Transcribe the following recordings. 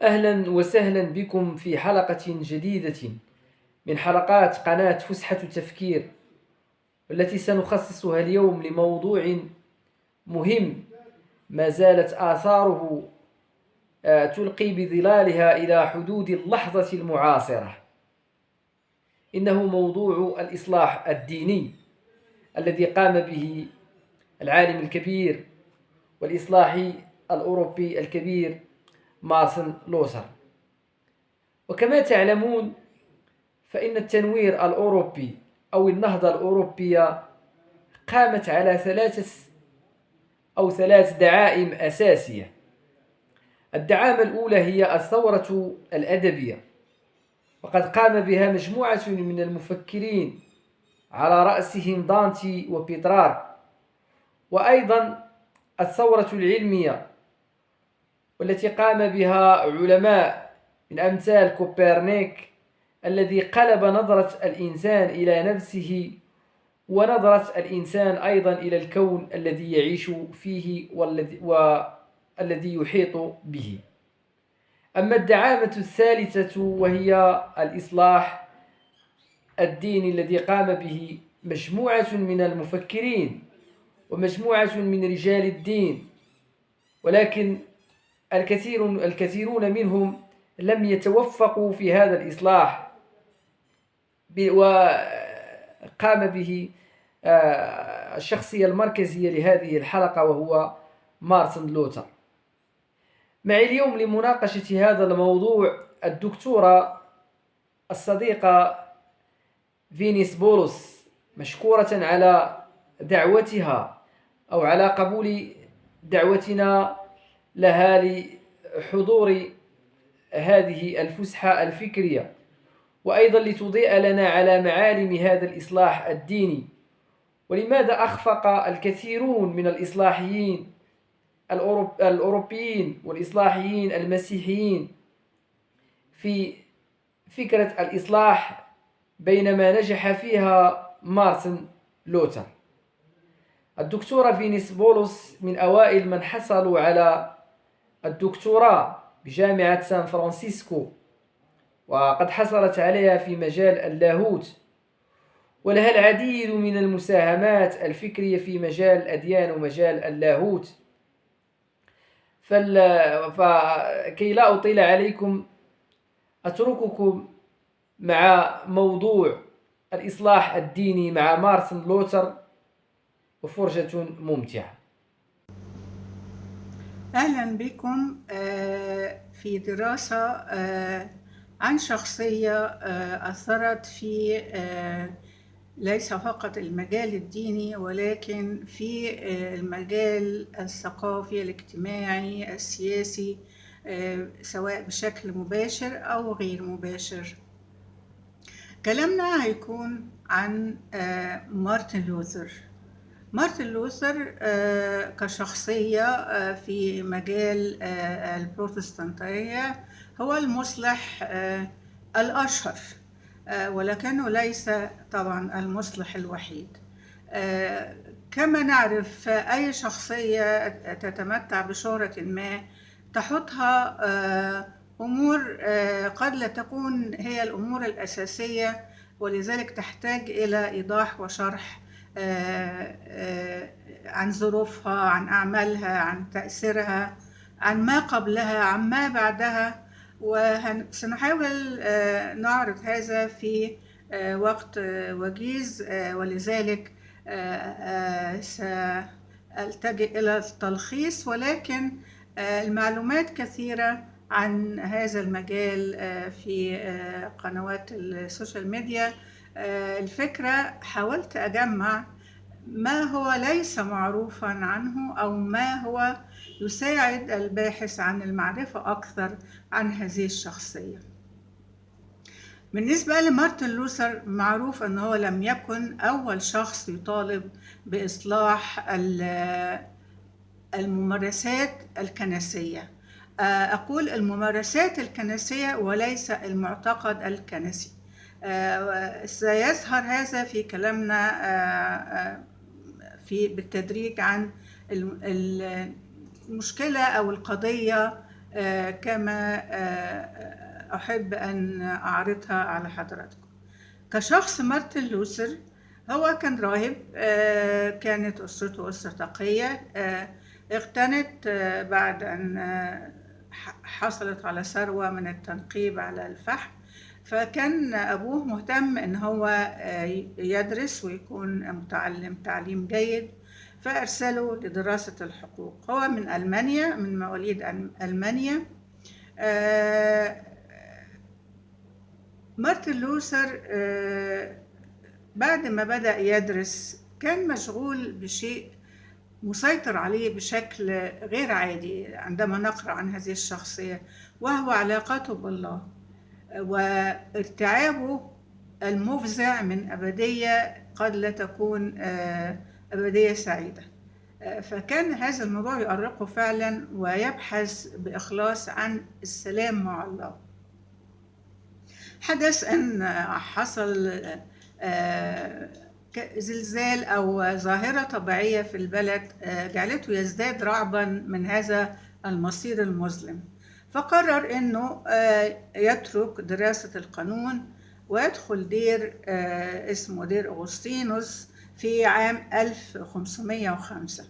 أهلا وسهلا بكم في حلقة جديدة من حلقات قناة فسحة التفكير، والتي سنخصصها اليوم لموضوع مهم ما زالت آثاره تلقي بظلالها إلى حدود اللحظة المعاصرة. إنه موضوع الإصلاح الديني الذي قام به العالم الكبير والإصلاحي الأوروبي الكبير مارتن لوثر. وكما تعلمون فإن التنوير الأوروبي أو النهضة الأوروبية قامت على ثلاث دعائم أساسية. الدعامة الأولى هي الثورة الأدبية، وقد قام بها مجموعة من المفكرين على رأسهم دانتي وبيترارك. وأيضا الثورة العلمية، والتي قام بها علماء من أمثال كوبرنيك الذي قلب نظرة الإنسان إلى نفسه ونظرة الإنسان أيضا إلى الكون الذي يعيش فيه والذي يحيط به. أما الدعامة الثالثة وهي الإصلاح الديني الذي قام به مجموعة من المفكرين ومجموعة من رجال الدين، ولكن الكثيرون منهم لم يتوفقوا في هذا الإصلاح، وقام به الشخصية المركزية لهذه الحلقة وهو مارتن لوثر. معي اليوم لمناقشة هذا الموضوع الدكتورة الصديقة فينيس بولس، مشكورة على دعوتها أو على قبول دعوتنا لها لحضور هذه الفسحة الفكرية، وأيضا لتضيء لنا على معالم هذا الإصلاح الديني، ولماذا أخفق الكثيرون من الإصلاحيين الأوروبيين والإصلاحيين المسيحيين في فكرة الإصلاح بينما نجح فيها مارتن لوثر. الدكتورة فينيس بولس من أوائل من حصلوا على الدكتوراه بجامعة سان فرانسيسكو، وقد حصلت عليها في مجال اللاهوت، ولها العديد من المساهمات الفكرية في مجال الأديان ومجال اللاهوت. فكي لا أطيل عليكم أترككم مع موضوع الإصلاح الديني مع مارتن لوثر، وفرجة ممتعة. أهلا بكم في دراسة عن شخصية أثرت في ليس فقط المجال الديني، ولكن في المجال الثقافي الاجتماعي السياسي، سواء بشكل مباشر أو غير مباشر. كلامنا هيكون عن مارتن لوثر. مارتن لوثر كشخصية في مجال البروتستانتية هو المصلح الأشهر، ولكنه ليس طبعا المصلح الوحيد. كما نعرف أي شخصية تتمتع بشهرة ما تحطها أمور قد لا تكون هي الأمور الأساسية، ولذلك تحتاج إلى إيضاح وشرح عن ظروفها، عن أعمالها، عن تأثيرها، عن ما قبلها، عن ما بعدها. وسنحاول نعرض هذا في وقت وجيز، ولذلك سألتجئ إلى التلخيص، ولكن المعلومات كثيرة عن هذا المجال في قنوات السوشيال ميديا. الفكرة حاولت أجمع ما هو ليس معروفا عنه، أو ما هو يساعد الباحث عن المعرفة أكثر عن هذه الشخصية. بالنسبة لمارتن لوثر، معروف أنه لم يكن أول شخص يطالب بإصلاح الممارسات الكنسية. أقول الممارسات الكنسية وليس المعتقد الكنسي. سيظهر هذا في كلامنا بالتدريج عن المشكلة أو القضية كما أحب أن أعرضها على حضراتكم. كشخص مارتن لوثر هو كان راهب، كانت أسرته أسرة تقية، اغتنت بعد أن حصلت على ثروة من التنقيب على الفحم، فكان أبوه مهتم إن هو يدرس ويكون متعلم تعليم جيد، فأرسله لدراسة الحقوق. هو من ألمانيا، من مواليد ألمانيا. مارتن لوثر بعد ما بدأ يدرس كان مشغول بشيء مسيطر عليه بشكل غير عادي عندما نقرأ عن هذه الشخصية، وهو علاقته بالله وارتعابه المفزع من أبدية قد لا تكون أبدية سعيدة. فكان هذا الموضوع يؤرقه فعلا ويبحث بإخلاص عن السلام مع الله. حدث أن حصل زلزال أو ظاهرة طبيعية في البلد جعلته يزداد رعبا من هذا المصير المظلم، فقرر أنه يترك دراسة القانون ويدخل دير اسمه دير أغسطينوس في عام 1505.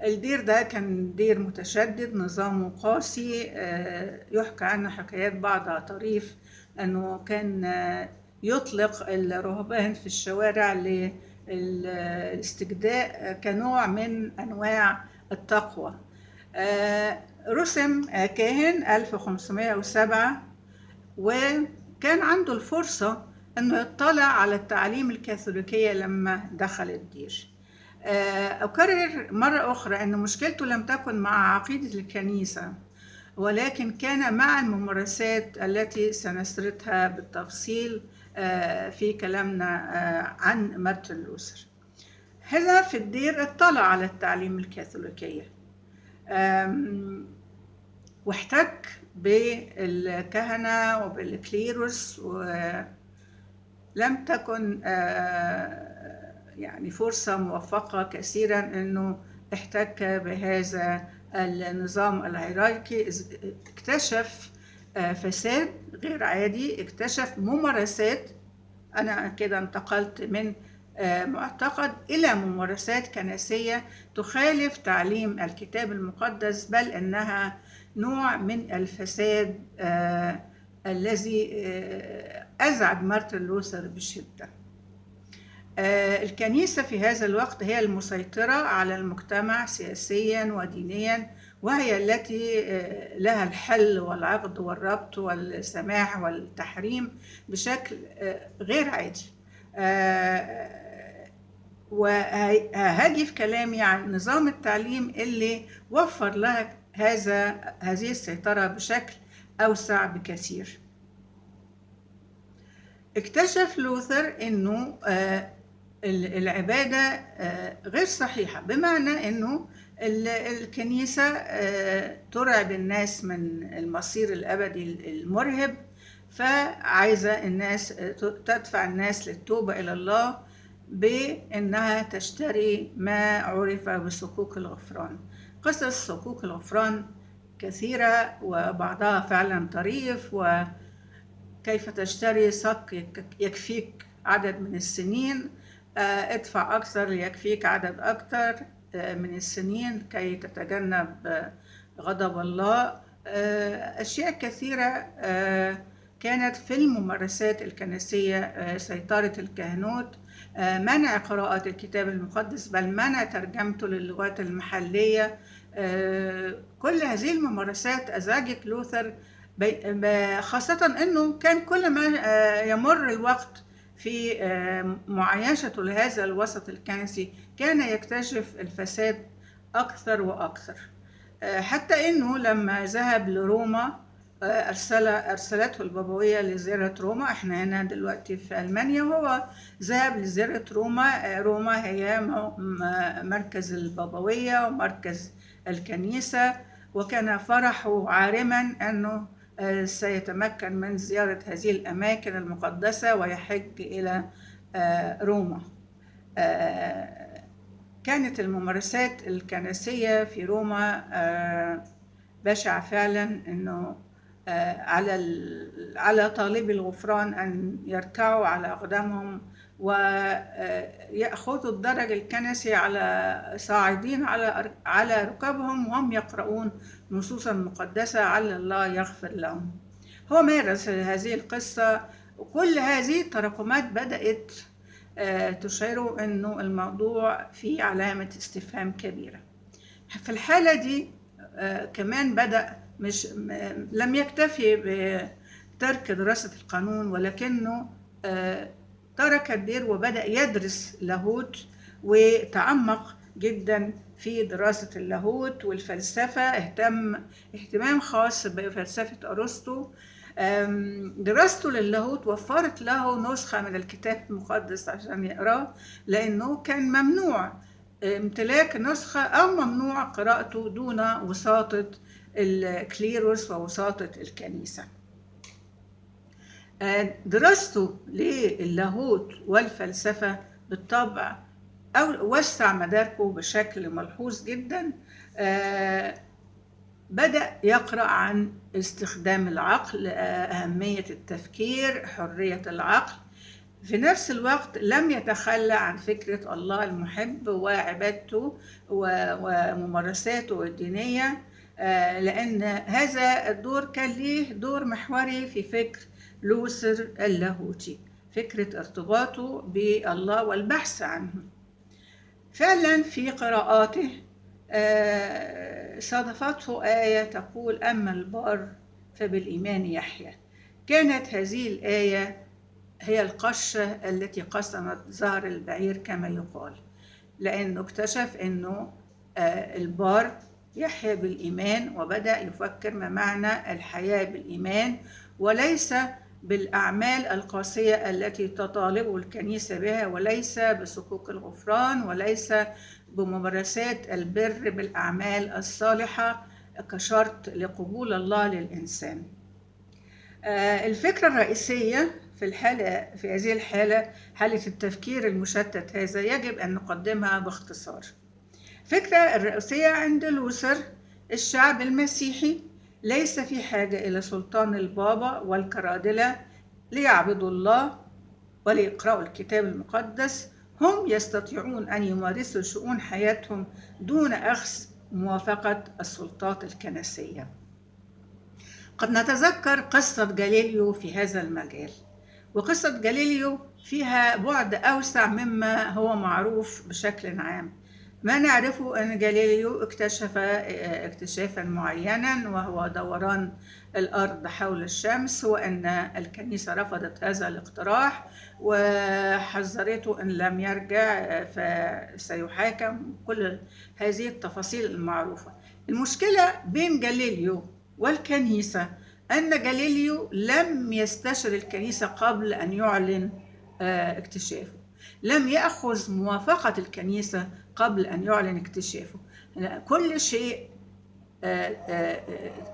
الدير ده كان دير متشدد، نظامه قاسي، يحكى عنه حكايات بعضها طريف أنه كان يطلق الرهبان في الشوارع للاستجداء كنوع من أنواع التقوى. رسم كاهن 1507 وكان عنده الفرصة أنه يطلع على التعليم الكاثوليكية لما دخل الدير. أكرر مرة أخرى أن مشكلته لم تكن مع عقيدة الكنيسة، ولكن كان مع الممارسات التي سنسردها بالتفصيل في كلامنا عن مارتن لوثر. هنا في الدير اطلع على التعليم الكاثوليكية واحتك بالكهنة وبالكليروس، ولم تكن يعني فرصة موفقة كثيرا أنه احتك بهذا النظام الهيراركي. اكتشف فساد غير عادي، اكتشف ممارسات. أنا كده انتقلت من معتقد إلى ممارسات كنسية تخالف تعليم الكتاب المقدس، بل أنها نوع من الفساد الذي أزعج مارتن لوثر بشدة. الكنيسة في هذا الوقت هي المسيطرة على المجتمع سياسيا ودينيا، وهي التي لها الحل والعقد والربط والسماح والتحريم بشكل غير عادي. وهاجي في كلامي عن نظام التعليم اللي وفر لها هذه السيطرة بشكل أوسع بكثير. اكتشف لوثر أنه العبادة غير صحيحة، بمعنى أنه الكنيسة ترعب الناس من المصير الأبدي المرهب، فعايزة الناس تدفع الناس للتوبة إلى الله بأنها تشتري ما عرف بصكوك الغفران. قصص صكوك الغفران كثيرة وبعضها فعلا طريف، وكيف تشتري صك يكفيك عدد من السنين، ادفع أكثر ليكفيك عدد أكثر من السنين كي تتجنب غضب الله. أشياء كثيرة كانت في الممارسات الكنسية، سيطرة الكهنوت، منع قراءة الكتاب المقدس، بل منع ترجمته للغات المحلية. كل هذه الممارسات أزعجت لوثر، خاصة أنه كان كل ما يمر الوقت في معايشته لهذا الوسط الكنسي كان يكتشف الفساد أكثر وأكثر، حتى أنه لما ذهب لروما أرسلته البابوية لزيارة روما. احنا هنا دلوقتي في ألمانيا، وهو ذهب لزيارة روما. روما هي مركز البابوية ومركز الكنيسة، وكان فرحه عارما أنه سيتمكن من زيارة هذه الأماكن المقدسة ويحج إلى روما. كانت الممارسات الكنسية في روما بشع فعلا، إنه على طالبي الغفران أن يركعوا على أقدامهم ويأخذوا الدرج الكنسي على صاعدين على ركبهم وهم يقرؤون نصوصا مقدسة على الله يغفر لهم. هو مارس هذه القصة، وكل هذه التراكمات بدأت تشعر أنه الموضوع فيه علامة استفهام كبيرة. في الحالة دي كمان بدأ لم يكتفي بترك دراسة القانون، ولكنه ترك الدير وبدأ يدرس لاهوت وتعمق جدا في دراسة اللاهوت والفلسفة. اهتمام خاص بفلسفة أرسطو. دراسته للاهوت وفرت له نسخة من الكتاب المقدس عشان يقراه، لأنه كان ممنوع امتلاك نسخة أو ممنوع قراءته دون وساطة الكليروس ووساطة الكنيسة. دراسته للاهوت والفلسفة بالطبع وسع مداركه بشكل ملحوظ جدا. بدأ يقرأ عن استخدام العقل، أهمية التفكير، حرية العقل. في نفس الوقت لم يتخلى عن فكرة الله المحب وعبادته وممارساته الدينية، لأن هذا الدور كان ليه دور محوري في فكر لوثر اللاهوتي، فكرة ارتباطه بالله والبحث عنه. فعلا في قراءاته صادفته آية تقول: أما البار فبالإيمان يحيى. كانت هذه الآية هي القشة التي قسمت ظهر البعير كما يقال، لأنه اكتشف أنه البار يحيى بالإيمان، وبدأ يفكر ما معنى الحياة بالإيمان وليس بالأعمال القاسية التي تطالبه الكنيسة بها، وليس بصكوك الغفران، وليس بممارسات البر بالأعمال الصالحة كشرط لقبول الله للإنسان. الفكرة الرئيسية في هذه الحالة، حالة التفكير المشتت هذا، يجب أن نقدمها باختصار. الفكرة الرئيسية عند لوثر: الشعب المسيحي ليس في حاجة إلى سلطان البابا والكرادلة ليعبدوا الله وليقرأوا الكتاب المقدس. هم يستطيعون أن يمارسوا شؤون حياتهم دون أخذ موافقة السلطات الكنسية. قد نتذكر قصة جاليليو في هذا المجال، وقصة جاليليو فيها بعد أوسع مما هو معروف بشكل عام. ما نعرفه أن جاليليو اكتشف اكتشافا معينا وهو دوران الأرض حول الشمس، وأن الكنيسة رفضت هذا الاقتراح وحذرته إن لم يرجع فسيحاكم. كل هذه التفاصيل المعروفة. المشكلة بين جاليليو والكنيسة أن جاليليو لم يستشر الكنيسة قبل أن يعلن اكتشافه، لم يأخذ موافقة الكنيسة قبل أن يعلن اكتشافه. كل شيء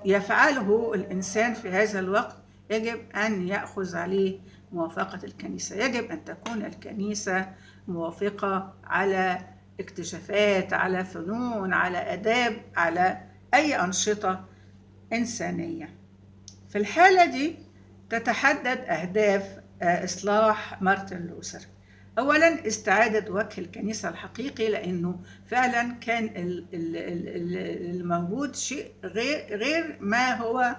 يفعله الإنسان في هذا الوقت يجب أن يأخذ عليه موافقة الكنيسة. يجب أن تكون الكنيسة موافقة على اكتشافات، على فنون، على آداب، على أي أنشطة إنسانية. في الحالة دي تتحدد أهداف إصلاح مارتن لوثر. أولاً استعادة وجه الكنيسة الحقيقي، لأنه فعلاً كان الموجود شيء غير ما هو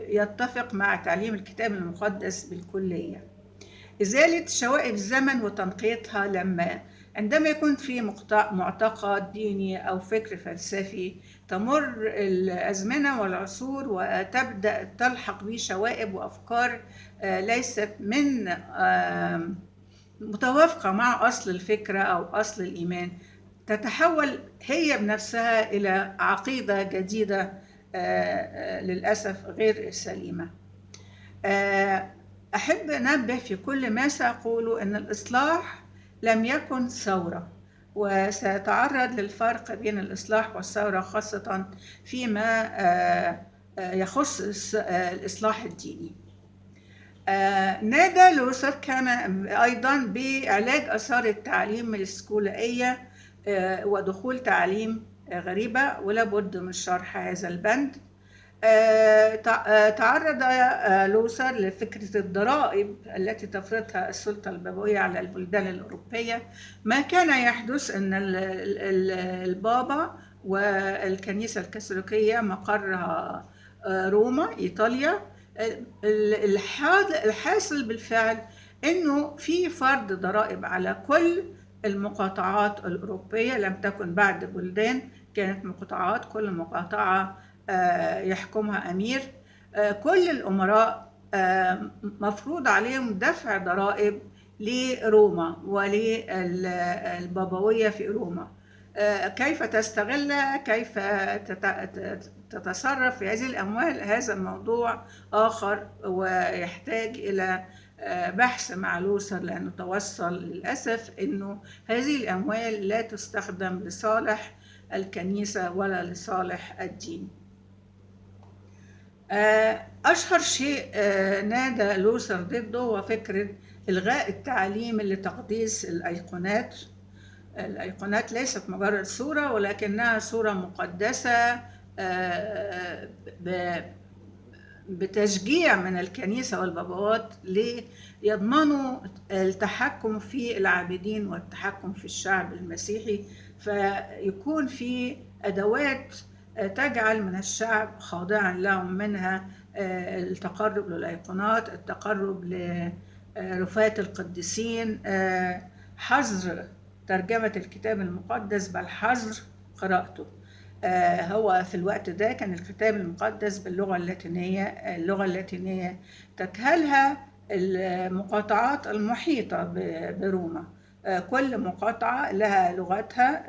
يتفق مع تعليم الكتاب المقدس بالكلية. إزالة شوائب الزمن وتنقيتها. عندما يكون في معتقد ديني أو فكر فلسفي، تمر الأزمنة والعصور وتبدأ تلحق به شوائب وأفكار ليست من متوافقة مع أصل الفكرة أو أصل الإيمان، تتحول هي بنفسها إلى عقيدة جديدة للأسف غير سليمة. أحب أنبه في كل ما سأقوله أن الإصلاح لم يكن ثورة، وسأتعرض للفرق بين الإصلاح والثورة خاصة فيما يخص الإصلاح الديني. نادى لوثر كان أيضا بعلاج آثار التعليم السكولائية ودخول تعليم غريبة ولا بد من شرح هذا البند. تعرض لوثر لفكرة الضرائب التي تفرضها السلطة البابوية على البلدان الأوروبية. ما كان يحدث أن البابا والكنيسة الكاثوليكية مقرها روما إيطاليا. الحاصل بالفعل أنه في فرض ضرائب على كل المقاطعات الأوروبية، لم تكن بعد بلدان، كانت مقاطعات، كل مقاطعة يحكمها أمير. كل الأمراء مفروض عليهم دفع ضرائب لروما وللبابوية في روما. كيف تستغلها، كيف تتصرف في هذه الأموال، هذا موضوع آخر ويحتاج إلى بحث مع لوثر، لأنه توصل للأسف أنه هذه الأموال لا تستخدم لصالح الكنيسة ولا لصالح الدين. أشهر شيء نادى لوثر ضده هو فكرة إلغاء التعليم لتقديس الأيقونات. الأيقونات ليست مجرد صورة، ولكنها صورة مقدسة بتشجيع من الكنيسة والبابوات ليضمنوا التحكم في العابدين والتحكم في الشعب المسيحي، فيكون في أدوات تجعل من الشعب خاضعا لهم، منها التقرب للأيقونات، التقرب لرفاة القديسين، حظر ترجمة الكتاب المقدس، بل حظر قراءته. هو في الوقت ده كان الكتاب المقدس باللغة اللاتينية. اللغة اللاتينية تكهلها المقاطعات المحيطة بروما، كل مقاطعة لها لغتها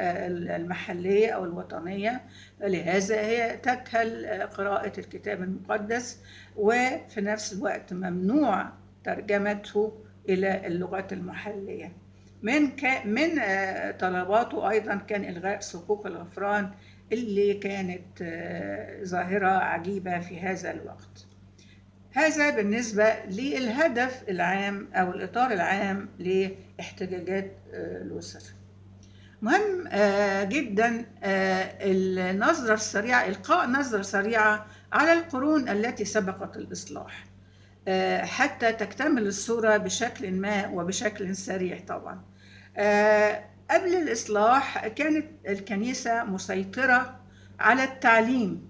المحلية أو الوطنية، لهذا هي تكهل قراءة الكتاب المقدس، وفي نفس الوقت ممنوع ترجمته إلى اللغات المحلية. من طلباته أيضا كان إلغاء صكوك الغفران اللي كانت ظاهرة عجيبة في هذا الوقت. هذا بالنسبة للهدف العام أو الإطار العام لاحتجاجات لوثر. مهم جدا النظرة السريعة، إلقاء نظرة سريعة على القرون التي سبقت الإصلاح حتى تكتمل الصورة بشكل ما وبشكل سريع. طبعا قبل الإصلاح كانت الكنيسة مسيطرة على التعليم.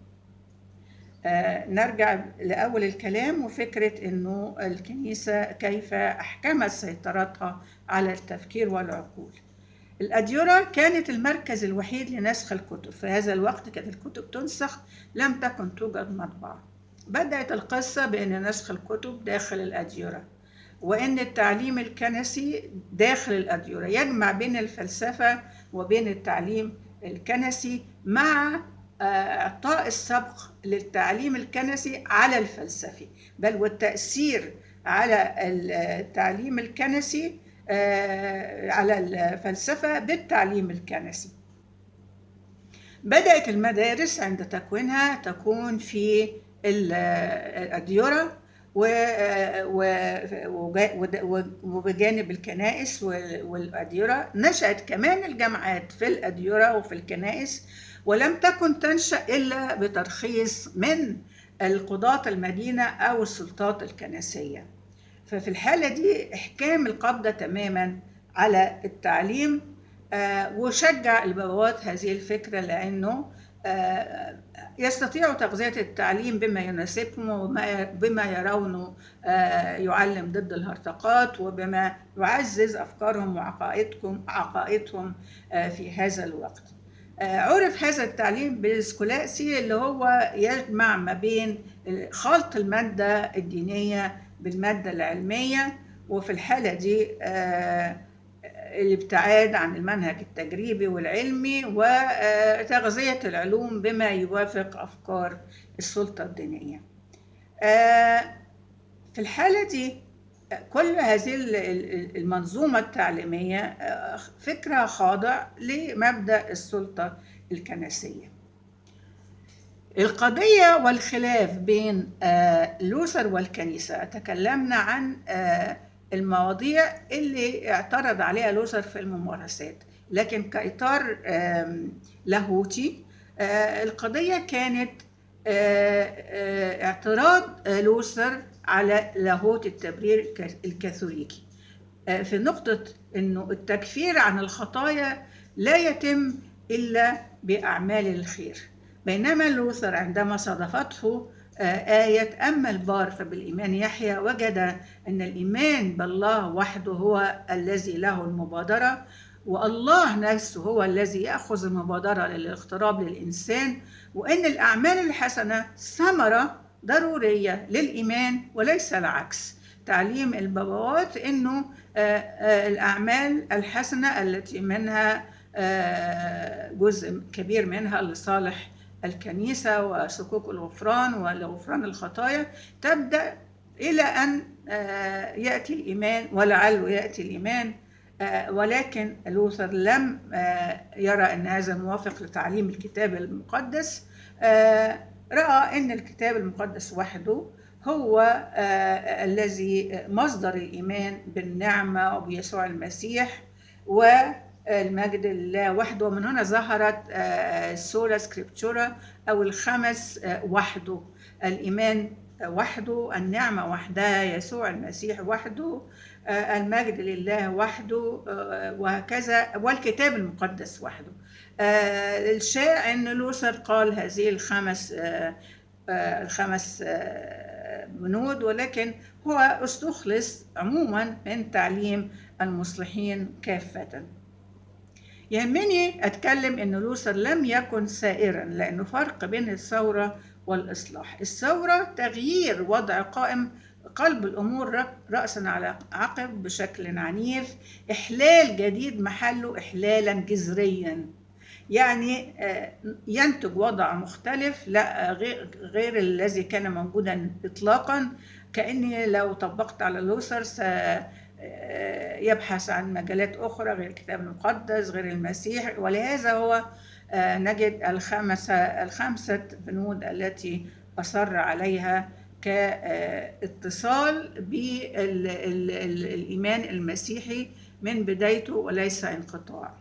نرجع لأول الكلام وفكرة أنه الكنيسة كيف أحكمت سيطرتها على التفكير والعقول. الأديرة كانت المركز الوحيد لنسخ الكتب. في هذا الوقت كانت الكتب تنسخ، لم تكن توجد مطبعة. بدأت القصة بأن نسخ الكتب داخل الأديرة، وأن التعليم الكنسي داخل الأديرة يجمع بين الفلسفة وبين التعليم الكنسي، مع إعطاء السبق للتعليم الكنسي على الفلسفي، بل والتأثير على التعليم الكنسي على الفلسفة بالتعليم الكنسي. بدأت المدارس عند تكوينها تكون في الأديرة وبجانب الكنائس والأديرة. نشأت كمان الجامعات في الأديرة وفي الكنائس، ولم تكن تنشأ إلا بترخيص من القضاة المدينة أو السلطات الكنسية. ففي الحالة دي إحكام القبضة تماما على التعليم، وشجع البابوات هذه الفكرة، لأنه يستطيعوا تغذية التعليم بما يناسبهم وبما يرونه يعلم ضد الهرطقات، وبما يعزز أفكارهم وعقائدهم في هذا الوقت. عرف هذا التعليم بالسكولاسي، اللي هو يجمع ما بين خلط المادة الدينية بالمادة العلمية، وفي الحالة دي الابتعاد عن المنهج التجريبي والعلمي وتغذية العلوم بما يوافق أفكار السلطة الدينية. في الحالة دي كل هذه المنظومة التعليمية فكرة خاضع لمبدأ السلطة الكنسية. القضية والخلاف بين لوثر والكنيسة، تكلمنا عن المواضيع اللي اعترض عليها لوثر في الممارسات، لكن كإطار لاهوتي القضية كانت اعتراض لوثر على لاهوت التبرير الكاثوليكي في نقطة إنه التكفير عن الخطايا لا يتم إلا بأعمال الخير، بينما لوثر عندما صادفته آية أما البار فبالإيمان يحيى وجد أن الإيمان بالله وحده هو الذي له المبادرة، والله نفسه هو الذي يأخذ المبادرة للاقتراب للإنسان، وأن الأعمال الحسنة ثمرة ضرورية للإيمان وليس العكس. تعليم البابوات أنه الأعمال الحسنة التي منها جزء كبير منها لصالح الكنيسة وصكوك الغفران ولغفران الخطايا تبدأ إلى أن يأتي الإيمان، ولعله يأتي الإيمان. ولكن لوثر لم يرى أن هذا موافق لتعليم الكتاب المقدس. رأى أن الكتاب المقدس وحده هو الذي مصدر الإيمان بالنعمة وبيسوع المسيح والمجد لله وحده. ومن هنا ظهرت سولا سكريبتورا أو الخمس وحده: الإيمان وحده، النعمة وحدها، يسوع المسيح وحده، المجد لله وحده، وهكذا، والكتاب المقدس وحده. الشائع أن لوثر قال هذه الخمس بنود، ولكن هو استخلص عموما من تعليم المصلحين كافة. يهمني أتكلم أن لوثر لم يكن سائرا، لأنه فرق بين الثورة والإصلاح. الثورة تغيير وضع قائم قلب الأمور رأسا على عقب بشكل عنيف، إحلال جديد محله إحلالا جذريا، يعني ينتج وضع مختلف لا غير الذي كان موجودا إطلاقا. كأني لو طبقت على لوثر يبحث عن مجالات أخرى غير الكتاب المقدس غير المسيح، ولهذا هو نجد الخمسة بنود التي أصر عليها كاتصال بالإيمان المسيحي من بدايته وليس انقطاع.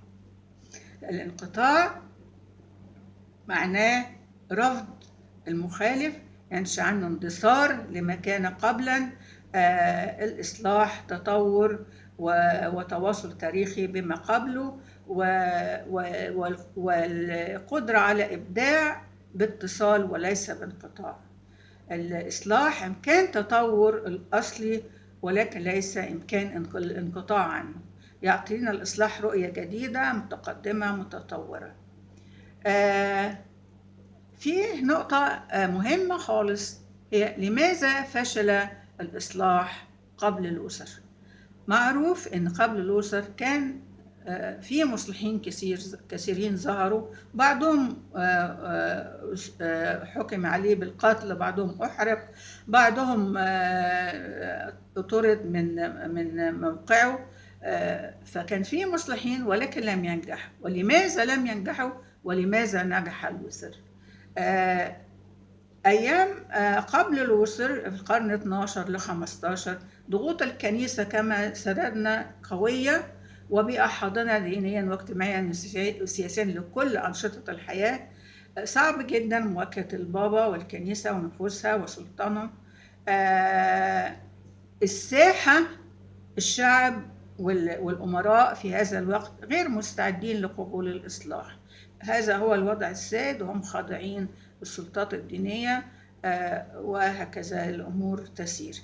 الانقطاع معناه رفض المخالف، ينشأ عنه اندثار لما كان قبلا. الإصلاح تطور وتواصل تاريخي بما قبله، والقدرة على إبداع باتصال وليس بانقطاع. الإصلاح إمكان تطور الأصلي ولكن ليس إمكان الانقطاع عنه. يعطينا الإصلاح رؤية جديدة متقدمة متطورة. في نقطة مهمة خالص هي لماذا فشل الإصلاح قبل لوثر؟ معروف إن قبل لوثر كان في مصلحين كثيرين ظهروا، بعضهم حكم عليه بالقتل، بعضهم أحرق، بعضهم طرد من موقعه. فكان في مصلحين ولكن لم ينجحوا. ولماذا لم ينجحوا ولماذا نجح لوثر؟ أيام قبل لوثر في القرن 12 ل 15 ضغوط الكنيسة كما سردنا قوية، وبقى حاضنة دينيا واجتماعيا وسياسيا لكل أنشطة الحياة. صعب جدا مواجهة البابا والكنيسة ونفوسها وسلطانه. الساحة الشعب والأمراء في هذا الوقت غير مستعدين لقبول الإصلاح. هذا هو الوضع السائد، وهم خاضعين بالسلطات الدينية، وهكذا الأمور تسير.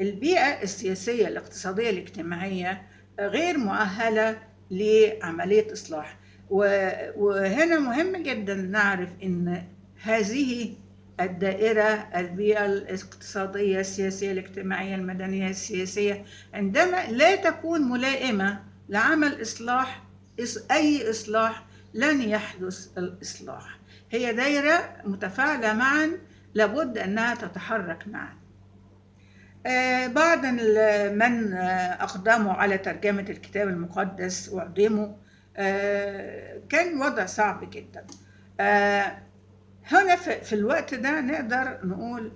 البيئة السياسية الاقتصادية الاجتماعية غير مؤهلة لعملية إصلاح. وهنا مهم جدا نعرف أن هذه الدائرة، البيئة الاقتصادية السياسية الاجتماعية المدنية السياسية، عندما لا تكون ملائمة لعمل إصلاح، أي إصلاح لن يحدث الإصلاح. هي دائرة متفاعلة معا، لابد أنها تتحرك معا. بعض من أقدموا على ترجمة الكتاب المقدس وأقدموا كان وضع صعب جدا. هنا في الوقت ده نقدر نقول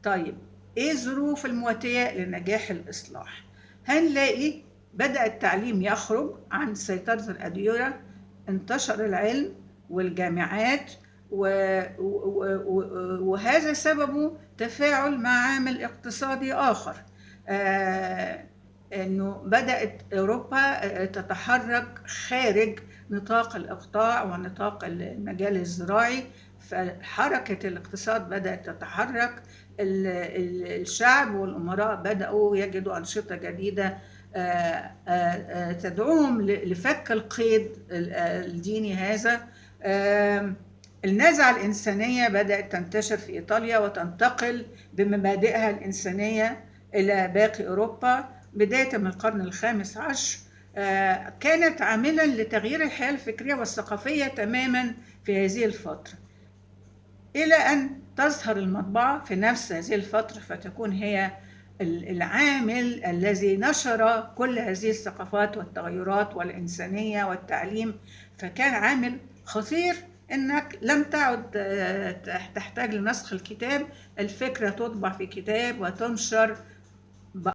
طيب إيه الظروف المواتية لنجاح الإصلاح؟ هنلاقي بدأ التعليم يخرج عن سيطرة الأديرة، انتشر العلم والجامعات، وهذا سببه تفاعل مع عامل اقتصادي آخر، أنه بدأت أوروبا تتحرك خارج نطاق الإقطاع ونطاق المجال الزراعي، فحركة الاقتصاد بدأت تتحرك، الشعب والأمراء بدأوا يجدوا أنشطة جديدة تدعوهم لفك القيد الديني هذا. النزعة الإنسانية بدأت تنتشر في إيطاليا وتنتقل بمبادئها الإنسانية إلى باقي أوروبا بداية من القرن الخامس عشر. كانت عاملاً لتغيير الحياة الفكرية والثقافية تماماً في هذه الفترة، إلى أن تظهر المطبعة في نفس هذه الفترة فتكون هي العامل الذي نشر كل هذه الثقافات والتغيرات والإنسانية والتعليم. فكان عامل خطير، إنك لم تعد تحتاج لنسخ الكتاب، الفكرة تطبع في كتاب وتنشر